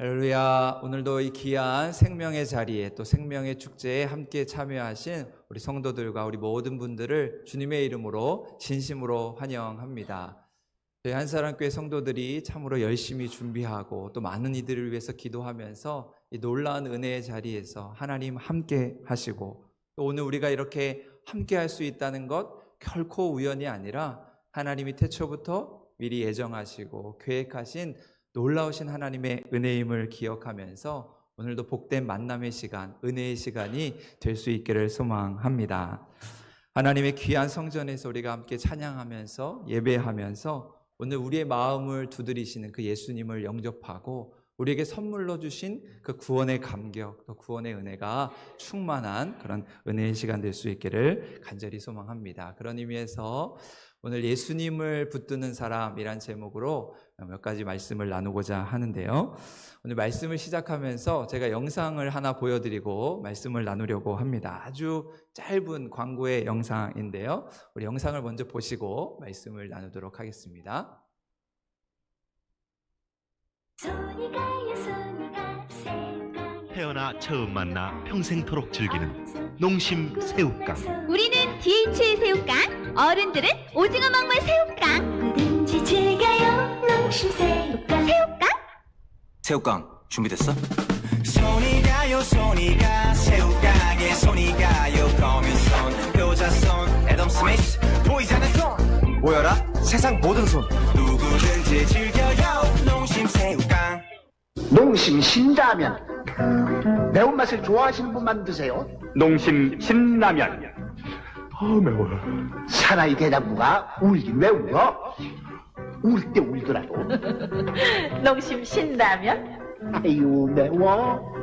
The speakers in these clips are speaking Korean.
할렐루야. 오늘도 이 귀한 생명의 자리에 또 생명의 축제에 함께 참여하신 우리 성도들과 우리 모든 분들을 주님의 이름으로 진심으로 환영합니다. 저희 한사랑교회 성도들이 참으로 열심히 준비하고 또 많은 이들을 위해서 기도하면서 이 놀라운 은혜의 자리에서 하나님 함께 하시고, 또 오늘 우리가 이렇게 함께 할 수 있다는 것 결코 우연이 아니라 하나님이 태초부터 미리 예정하시고 계획하신 놀라우신 하나님의 은혜임을 기억하면서 오늘도 복된 만남의 시간, 은혜의 시간이 될 수 있기를 소망합니다. 하나님의 귀한 성전에서 우리가 함께 찬양하면서 예배하면서 오늘 우리의 마음을 두드리시는 그 예수님을 영접하고 우리에게 선물로 주신 그 구원의 감격, 또 구원의 은혜가 충만한 그런 은혜의 시간 될 수 있기를 간절히 소망합니다. 그런 의미에서 오늘 예수님을 붙드는 사람이란 제목으로 몇 가지 말씀을 나누고자 하는데요. 오늘 말씀을 시작하면서 제가 영상을 하나 보여드리고 말씀을 나누려고 합니다. 아주 짧은 광고의 영상인데요. 우리 영상을 먼저 보시고 말씀을 나누도록 하겠습니다. 태어나 처음 만나 평생토록 즐기는 농심 새우깡. 우리는 DH의 새우깡, 어른들은 오징어 먹물 새우깡. 뭐든지 즐겨요, 농심 새우깡. 새우깡 준비됐어? 손이 가요 새우깡에 손이 가요 검은손 효자손 애덤 스미스 보이지 않는 손 모여라 세상 모든 손. 누구든지 즐겨요 농심 새우깡. 농심 신라면. 매운맛을 좋아하시는 분만 드세요. 농심 신라면. 매워요. 사나이 대장부가 울긴 왜 울어? 울 때 울더라도. 농심 신라면, 아유 매워.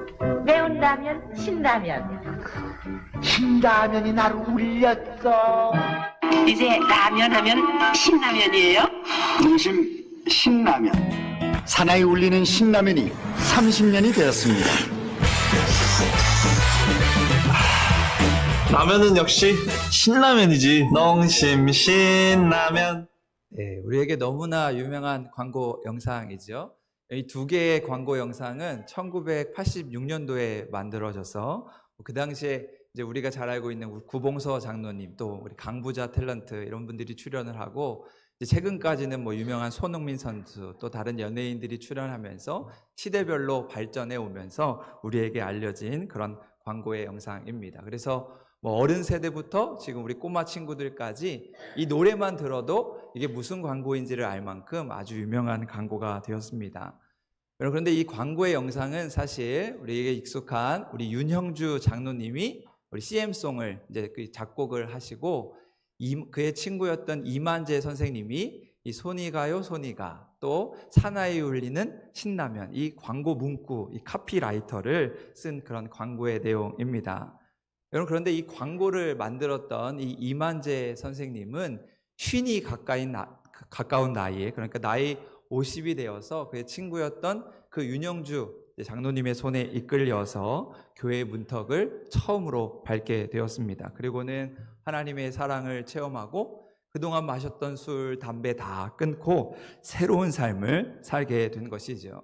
매운 라면, 신라면. 신라면이 나를 울렸어. 이제 라면 하면 신라면이에요? 농심 신라면. 사나이 울리는 신라면이 30년이 되었습니다. 라면은 역시 신라면이지. 농심 신라면. 네, 우리에게 너무나 유명한 광고 영상이죠. 이 두 개의 광고 영상은 1986년도에 만들어져서 그 당시에 이제 우리가 잘 알고 있는 구봉서 장로님, 또 우리 강부자 탤런트 이런 분들이 출연을 하고, 이제 최근까지는 뭐 유명한 손흥민 선수 또 다른 연예인들이 출연하면서 시대별로 발전해 오면서 우리에게 알려진 그런 광고의 영상입니다. 그래서 뭐 어른 세대부터 지금 우리 꼬마 친구들까지 이 노래만 들어도 이게 무슨 광고인지를 알 만큼 아주 유명한 광고가 되었습니다. 그런데 이 광고의 영상은 사실 우리에게 익숙한 우리 윤형주 장로님이 우리 CM송을 이제 그 작곡을 하시고, 그의 친구였던 이만재 선생님이 이 손이 가요 손이 가, 또 사나이 울리는 신라면, 이 광고 문구, 이 카피라이터를 쓴 그런 광고의 내용입니다. 여러분, 그런데 이 광고를 만들었던 이 이만재 선생님은 쉰이 가까운 나이에, 그러니까 나이 50이 되어서 그의 친구였던 그 윤영주 장로님의 손에 이끌려서 교회의 문턱을 처음으로 밟게 되었습니다. 그리고는 하나님의 사랑을 체험하고 그동안 마셨던 술, 담배 다 끊고 새로운 삶을 살게 된 것이죠.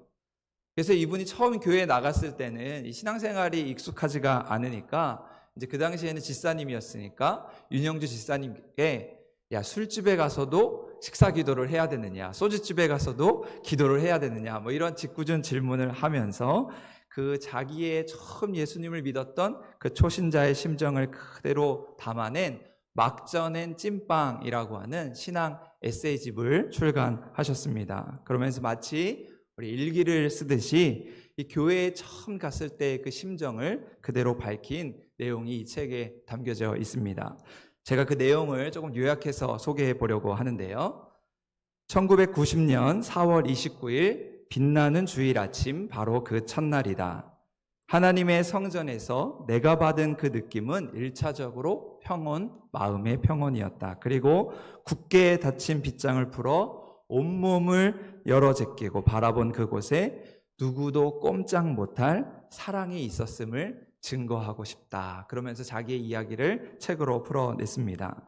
그래서 이분이 처음 교회에 나갔을 때는 이 신앙생활이 익숙하지가 않으니까, 이제 그 당시에는 집사님이었으니까 윤영주 집사님께, 야, 술집에 가서도 식사 기도를 해야 되느냐, 소주집에 가서도 기도를 해야 되느냐, 뭐 이런 짓궂은 질문을 하면서 그 자기의 처음 예수님을 믿었던 그 초신자의 심정을 그대로 담아낸 막전엔 찐빵이라고 하는 신앙 에세이집을 출간하셨습니다. 그러면서 마치 우리 일기를 쓰듯이 이 교회에 처음 갔을 때 그 심정을 그대로 밝힌 내용이 이 책에 담겨져 있습니다. 제가 그 내용을 조금 요약해서 소개해 보려고 하는데요. 1990년 4월 29일 빛나는 주일 아침, 바로 그 첫날이다. 하나님의 성전에서 내가 받은 그 느낌은 1차적으로 평온, 마음의 평온이었다. 그리고 굳게 닫힌 빗장을 풀어 온몸을 열어 제끼고 바라본 그곳에 누구도 꼼짝 못할 사랑이 있었음을 증거하고 싶다. 그러면서 자기의 이야기를 책으로 풀어냈습니다.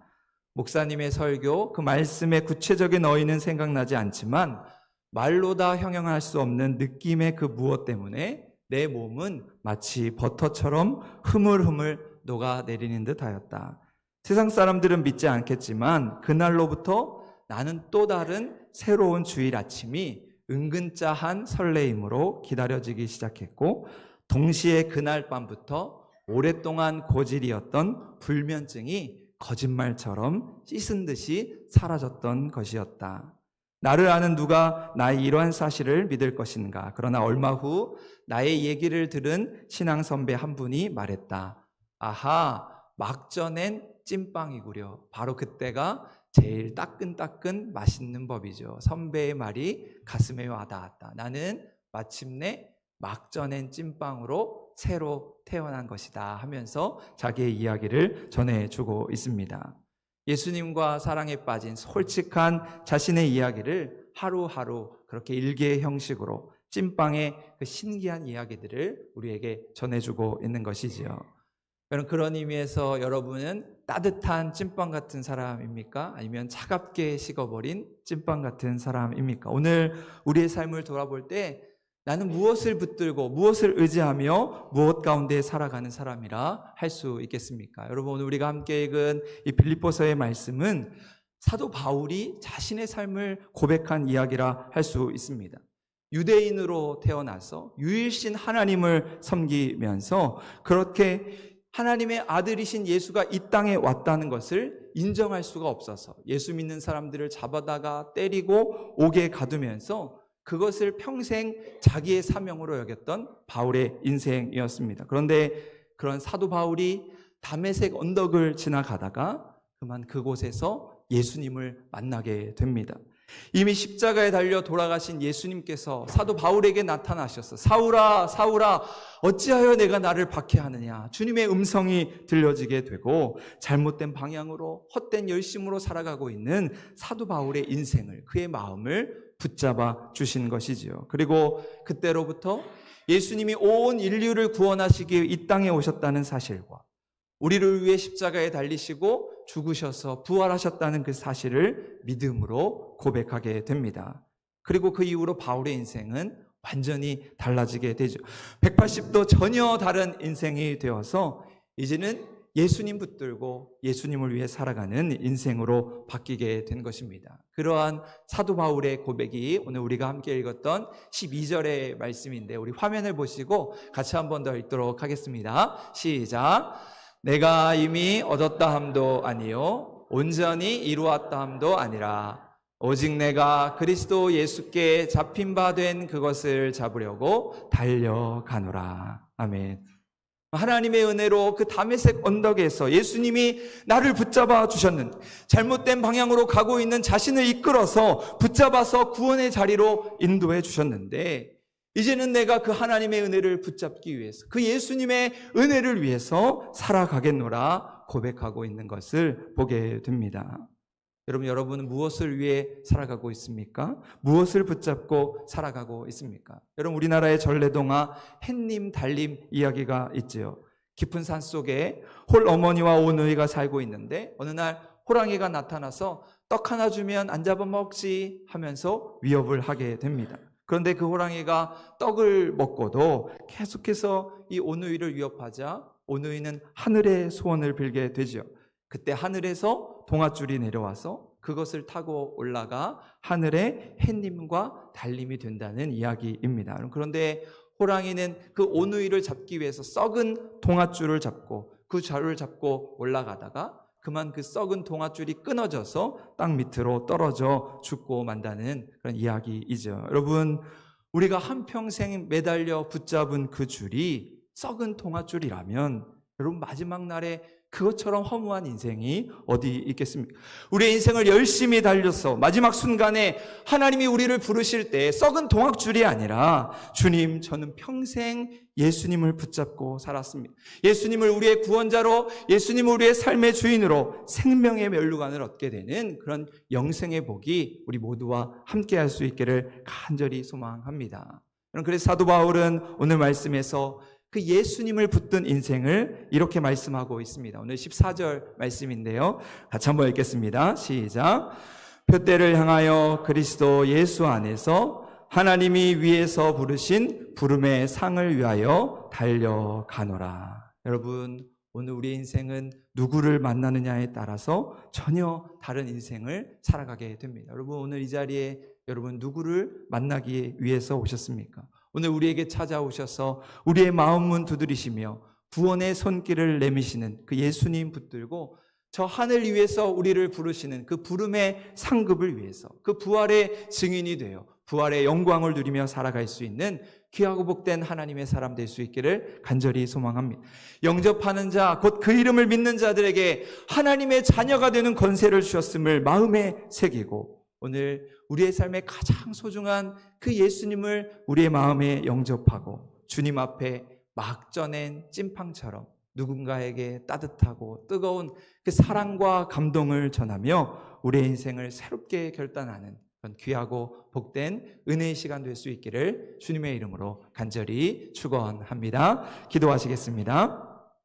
목사님의 설교, 그 말씀의 구체적인 어휘는 생각나지 않지만 말로 다 형용할 수 없는 느낌의 그 무엇 때문에 내 몸은 마치 버터처럼 흐물흐물 녹아내리는 듯 하였다. 세상 사람들은 믿지 않겠지만 그날로부터 나는 또 다른 새로운 주일 아침이 은근 짜한 설레임으로 기다려지기 시작했고, 동시에 그날 밤부터 오랫동안 고질이었던 불면증이 거짓말처럼 씻은 듯이 사라졌던 것이었다. 나를 아는 누가 나의 이러한 사실을 믿을 것인가? 그러나 얼마 후 나의 얘기를 들은 신앙 선배 한 분이 말했다. 아하, 막 쪄낸 찐빵이구려. 바로 그때가 제일 따끈따끈 맛있는 법이죠. 선배의 말이 가슴에 와닿았다. 나는 마침내 막 쪄낸 찐빵으로 새로 태어난 것이다 하면서 자기의 이야기를 전해주고 있습니다. 예수님과 사랑에 빠진 솔직한 자신의 이야기를 하루하루 그렇게 일기의 형식으로 찐빵의 그 신기한 이야기들을 우리에게 전해주고 있는 것이지요. 그런 의미에서 여러분은 따뜻한 찐빵 같은 사람입니까? 아니면 차갑게 식어버린 찐빵 같은 사람입니까? 오늘 우리의 삶을 돌아볼 때 나는 무엇을 붙들고 무엇을 의지하며 무엇 가운데 살아가는 사람이라 할 수 있겠습니까? 여러분, 오늘 우리가 함께 읽은 이 빌립보서의 말씀은 사도 바울이 자신의 삶을 고백한 이야기라 할 수 있습니다. 유대인으로 태어나서 유일신 하나님을 섬기면서 그렇게 하나님의 아들이신 예수가 이 땅에 왔다는 것을 인정할 수가 없어서 예수 믿는 사람들을 잡아다가 때리고 옥에 가두면서 그것을 평생 자기의 사명으로 여겼던 바울의 인생이었습니다. 그런데 그런 사도 바울이 다메섹 언덕을 지나가다가 그만 그곳에서 예수님을 만나게 됩니다. 이미 십자가에 달려 돌아가신 예수님께서 사도 바울에게 나타나셔서 사울아, 사울아, 어찌하여 내가 나를 박해하느냐. 주님의 음성이 들려지게 되고 잘못된 방향으로 헛된 열심으로 살아가고 있는 사도 바울의 인생을, 그의 마음을 붙잡아 주신 것이지요. 그리고 그때로부터 예수님이 온 인류를 구원하시기 위해 이 땅에 오셨다는 사실과 우리를 위해 십자가에 달리시고 죽으셔서 부활하셨다는 그 사실을 믿음으로 고백하게 됩니다. 그리고 그 이후로 바울의 인생은 완전히 달라지게 되죠. 180도 전혀 다른 인생이 되어서 이제는 예수님 붙들고 예수님을 위해 살아가는 인생으로 바뀌게 된 것입니다. 그러한 사도 바울의 고백이 오늘 우리가 함께 읽었던 12절의 말씀인데, 우리 화면을 보시고 같이 한 번 더 읽도록 하겠습니다. 시작. 내가 이미 얻었다 함도 아니요 온전히 이루었다 함도 아니라 오직 내가 그리스도 예수께 잡힌 바 된 그것을 잡으려고 달려가노라. 아멘. 하나님의 은혜로 그 다메섹 언덕에서 예수님이 나를 붙잡아 주셨는데, 잘못된 방향으로 가고 있는 자신을 이끌어서 붙잡아서 구원의 자리로 인도해 주셨는데, 이제는 내가 그 하나님의 은혜를 붙잡기 위해서, 그 예수님의 은혜를 위해서 살아가겠노라 고백하고 있는 것을 보게 됩니다. 여러분은 무엇을 위해 살아가고 있습니까? 무엇을 붙잡고 살아가고 있습니까? 여러분, 우리나라의 전래동화 햇님 달님 이야기가 있지요. 깊은 산 속에 홀 어머니와 오누이가 살고 있는데 어느 날 호랑이가 나타나서 떡 하나 주면 안 잡아먹지 하면서 위협을 하게 됩니다. 그런데 그 호랑이가 떡을 먹고도 계속해서 이 오누이를 위협하자 오누이는 하늘의 소원을 빌게 되죠. 그때 하늘에서 동아줄이 내려와서 그것을 타고 올라가 하늘의 햇님과 달님이 된다는 이야기입니다. 그런데 호랑이는 그 오누이를 잡기 위해서 썩은 동아줄을 잡고 그 자루를 잡고 올라가다가 그만 그 썩은 동아줄이 끊어져서 땅 밑으로 떨어져 죽고 만다는 그런 이야기이죠. 여러분, 우리가 한평생 매달려 붙잡은 그 줄이 썩은 동아줄이라면 여러분, 마지막 날에 그것처럼 허무한 인생이 어디 있겠습니까? 우리의 인생을 열심히 달려서 마지막 순간에 하나님이 우리를 부르실 때 썩은 동학줄이 아니라 주님, 저는 평생 예수님을 붙잡고 살았습니다. 예수님을 우리의 구원자로, 예수님을 우리의 삶의 주인으로 생명의 면류관을 얻게 되는 그런 영생의 복이 우리 모두와 함께 할 수 있기를 간절히 소망합니다. 그래서 사도 바울은 오늘 말씀에서 그 예수님을 붙든 인생을 이렇게 말씀하고 있습니다. 오늘 14절 말씀인데요. 같이 한번 읽겠습니다. 시작. 표대를 향하여 그리스도 예수 안에서 하나님이 위에서 부르신 부름의 상을 위하여 달려가노라. 여러분, 오늘 우리의 인생은 누구를 만나느냐에 따라서 전혀 다른 인생을 살아가게 됩니다. 여러분, 오늘 이 자리에 여러분 누구를 만나기 위해서 오셨습니까? 오늘 우리에게 찾아오셔서 우리의 마음 문 두드리시며 구원의 손길을 내미시는 그 예수님 붙들고 저 하늘 위에서 우리를 부르시는 그 부름의 상급을 위해서 그 부활의 증인이 되어 부활의 영광을 누리며 살아갈 수 있는 귀하고 복된 하나님의 사람 될 수 있기를 간절히 소망합니다. 영접하는 자, 곧 그 이름을 믿는 자들에게 하나님의 자녀가 되는 권세를 주셨음을 마음에 새기고 오늘 우리의 삶에 가장 소중한 그 예수님을 우리의 마음에 영접하고 주님 앞에 막 전엔 찐팡처럼 누군가에게 따뜻하고 뜨거운 그 사랑과 감동을 전하며 우리의 인생을 새롭게 결단하는 그런 귀하고 복된 은혜의 시간 될 수 있기를 주님의 이름으로 간절히 축원합니다. 기도하시겠습니다.